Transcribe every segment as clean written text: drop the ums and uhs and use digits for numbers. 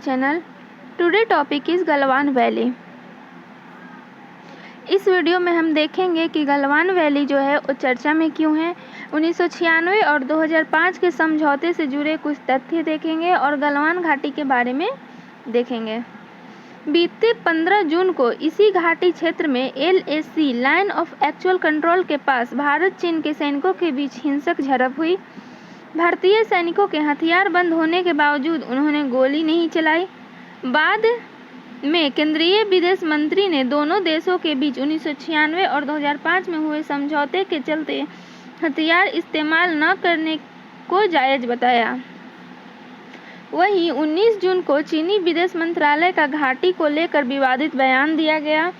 channel. Today topic is Galwan valley. इस video में हम देखेंगे कि गलवान वैली जो है वो चर्चा में क्यों है, 1996 और 2005 के समझौते से जुड़े कुछ तथ्य देखेंगे और गलवान घाटी के बारे में देखेंगे। बीते 15 जून को इसी घाटी क्षेत्र में LAC line of actual control के पास भारत चीन के सैनिकों के बीच हिंसक झड़प हुई। भारतीय सैनिकों के हथियार बंद होने के बावजूद उन्होंने गोली नहीं चलाई। बाद में केंद्रीय विदेश मंत्री ने दोनों देशों के बीच 1996 और 2005 में हुए समझौते के चलते हथियार इस्तेमाल न करने को जायज बताया। वहीं 19 जून को चीनी विदेश मंत्रालय का घाटी को लेकर विवादित बयान दिया गया।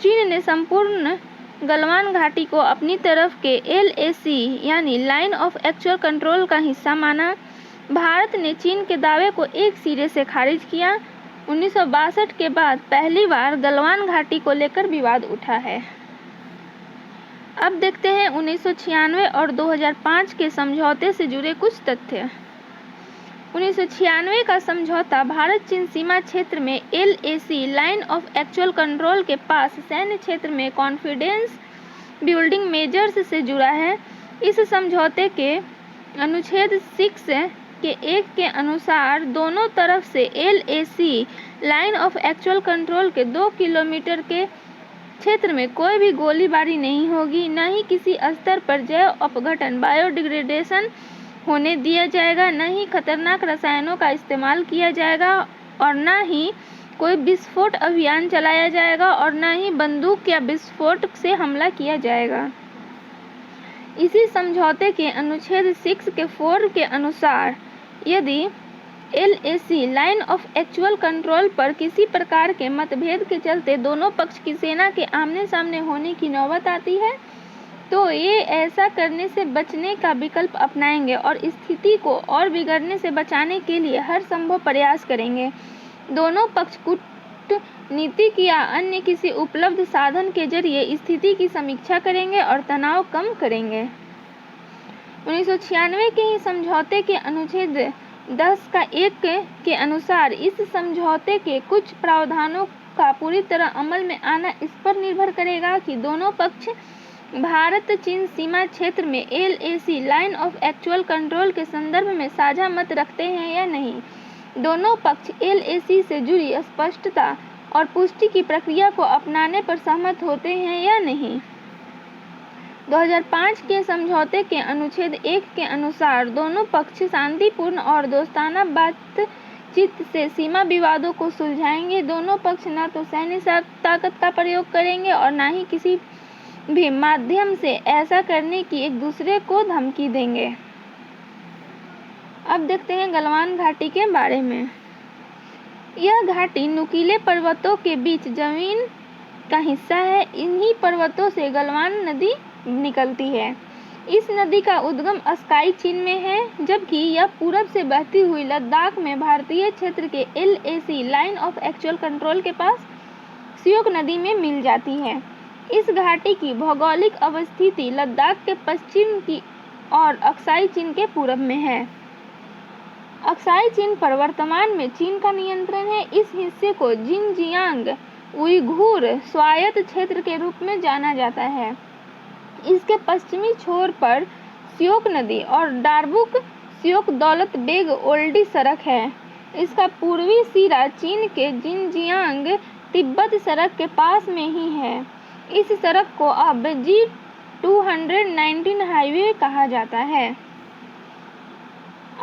चीन ने संपूर्ण गलवान घाटी को अपनी तरफ के LAC यानी लाइन ऑफ एक्चुअल कंट्रोल का हिस्सा माना। भारत ने चीन के दावे को एक सिरे से खारिज किया। 1962 के बाद पहली बार गलवान घाटी को लेकर विवाद उठा है। अब देखते हैं 1996 और 2005 के समझौते से जुड़े कुछ तथ्य। 1996 का समझौता भारत चीन सीमा क्षेत्र में LAC line of actual control के पास सैन्य क्षेत्र में कॉन्फिडेंस बिल्डिंग मेजर्स से जुड़ा है। इस समझौते के अनुच्छेद 6 के 1 के अनुसार दोनों तरफ से LAC line of actual control के 2 किलोमीटर के क्षेत्र में कोई भी गोलीबारी नहीं होगी, न ही किसी स्तर पर जैव अपघटन बायोडिग्रेडेशन होने दिया जाएगा, न ही खतरनाक रसायनों का इस्तेमाल किया जाएगा और न ही कोई विस्फोट अभियान चलाया जाएगा और न ही बंदूक या विस्फोट से हमला किया जाएगा। इसी समझौते के अनुच्छेद 6 के 4 के अनुसार यदि LAC line of actual control पर किसी प्रकार के मतभेद के चलते दोनों पक्ष की सेना के आमने सामने होने की नौबत आती है तो ये ऐसा करने से बचने का विकल्प अपनाएंगे और स्थिति को और बिगड़ने से बचाने के लिए हर संभव प्रयास करेंगे। दोनों पक्ष कूटनीतिक या अन्य किसी उपलब्ध साधन के जरिए स्थिति की समीक्षा करेंगे और तनाव कम करेंगे। 1996 के ही समझौते के अनुच्छेद 10 का 1 के अनुसार इस समझौते के कुछ प्रावधानों का पूरी तरह अमल में आना इस पर निर्भर करेगा कि दोनों पक्ष भारत चीन सीमा क्षेत्र में LAC line of actual control के संदर्भ में साझा मत रखते हैं या नहीं। दोनों पक्ष LAC से जुड़ी स्पष्टता और पुष्टि की प्रक्रिया को अपनाने पर सहमत होते हैं या नहीं। 2005 के समझौते के अनुच्छेद 1 के अनुसार दोनों पक्ष शांतिपूर्ण और दोस्ताना बातचीत से सीमा विवादों को सुलझाएंगे। दोनों पक्ष न तो सैन्य ताकत का प्रयोग करेंगे और न ही किसी भी माध्यम से ऐसा करने की एक दूसरे को धमकी देंगे। अब देखते हैं गलवान घाटी के बारे में। यह घाटी नुकीले पर्वतों के बीच जमीन का हिस्सा है। इन्हीं पर्वतों से गलवान नदी निकलती है। इस नदी का उद्गम स्काई चीन में है, जबकि यह पूरब से बहती हुई लद्दाख में भारतीय क्षेत्र के LAC line of actual control के पास श्योक नदी में मिल जाती है। इस घाटी की भौगोलिक अवस्थिति लद्दाख के पश्चिम की और अक्साई चीन के पूरब में है। अक्साई चीन पर वर्तमान में चीन का नियंत्रण है। इस हिस्से को जिनजियांग उइघुर स्वायत्त क्षेत्र के रूप में जाना जाता है। इसके पश्चिमी छोर पर श्योक नदी और डारबुक श्योक दौलत बेग ओल्डी सड़क है। इसका पूर्वी सिरा चीन के जिनजियांग तिब्बत सड़क के पास में ही है। इस सड़क को अब G219 हाईवे कहा जाता है।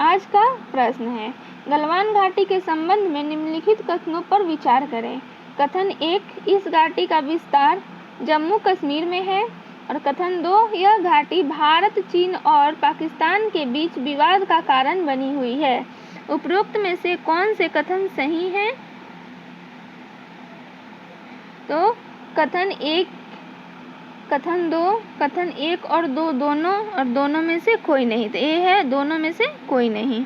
आज का प्रश्न है, गलवान घाटी के संबंध में निम्नलिखित कथनों पर विचार करें। कथन 1, इस घाटी का विस्तार जम्मू कश्मीर में है। और कथन 2, यह घाटी भारत चीन और पाकिस्तान के बीच विवाद का कारण बनी हुई है। उपरोक्त में से कौन से कथन सही हैं? तो कथन 1, कथन 2, कथन 1 और 2 दोनों में से कोई नहीं। तो ये है दोनों में से कोई नहीं।